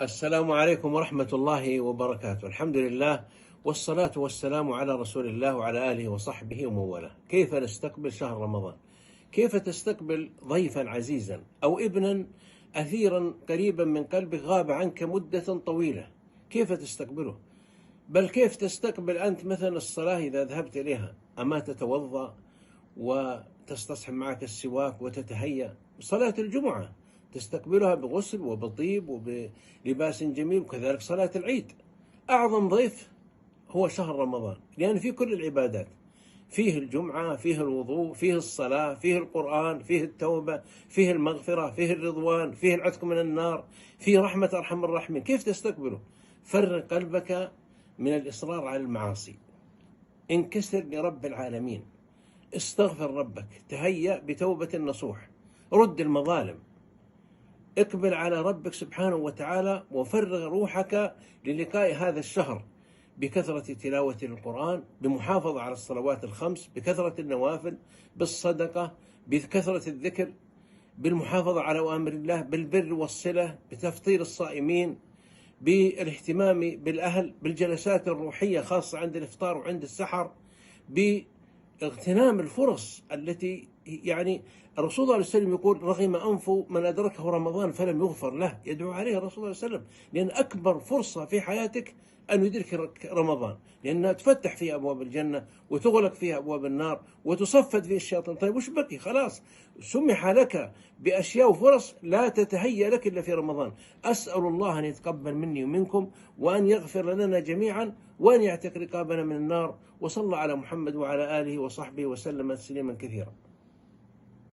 السلام عليكم ورحمة الله وبركاته. الحمد لله والصلاة والسلام على رسول الله وعلى آله وصحبه ومن والاه. كيف نستقبل شهر رمضان؟ كيف تستقبل ضيفا عزيزا أو ابنا أثيرا قريبا من قلبك غاب عنك مدة طويلة؟ كيف تستقبله؟ بل كيف تستقبل أنت مثلا الصلاة إذا ذهبت إليها؟ أما تتوضأ وتستصحب معك السواك وتتهيأ؟ صلاة الجمعة تستقبلها بغسل وبطيب وبلباس جميل، وكذلك صلاة العيد. أعظم ضيف هو شهر رمضان، لأن فيه كل العبادات، فيه الجمعة، فيه الوضوء، فيه الصلاة، فيه القرآن، فيه التوبة، فيه المغفرة، فيه الرضوان، فيه العتق من النار، فيه رحمة أرحم الراحمين. كيف تستقبله؟ فرغ قلبك من الإصرار على المعاصي، انكسر لرب العالمين، استغفر ربك، تهيأ بتوبة نصوح، رد المظالم، اقبل على ربك سبحانه وتعالى، وفرغ روحك للقاء هذا الشهر بكثرة تلاوة القرآن، بمحافظة على الصلوات الخمس، بكثرة النوافل، بالصدقة، بكثرة الذكر، بالمحافظة على أوامر الله، بالبر والصلة، بتفطير الصائمين، بالاهتمام بالأهل، بالجلسات الروحية خاصة عند الإفطار وعند السحر، باغتنام الفرص التي الرسول صلى الله عليه وسلم يقول: رغم أنف من أدركه رمضان فلم يغفر له. يدعو عليه الرسول صلى الله عليه وسلم، لأن أكبر فرصة في حياتك أن يدرك رمضان، لأنها تفتح فيها أبواب الجنة وتغلق فيها أبواب النار وتصفد فيه الشياطين. طيب وش بقي؟ خلاص سمح لك بأشياء وفرص لا تتهيأ لك إلا في رمضان. أسأل الله أن يتقبل مني ومنكم، وأن يغفر لنا جميعا، وأن يعتق رقابنا من النار. وصلى على محمد وعلى آله وصحبه وسلم تسليما كثيرا.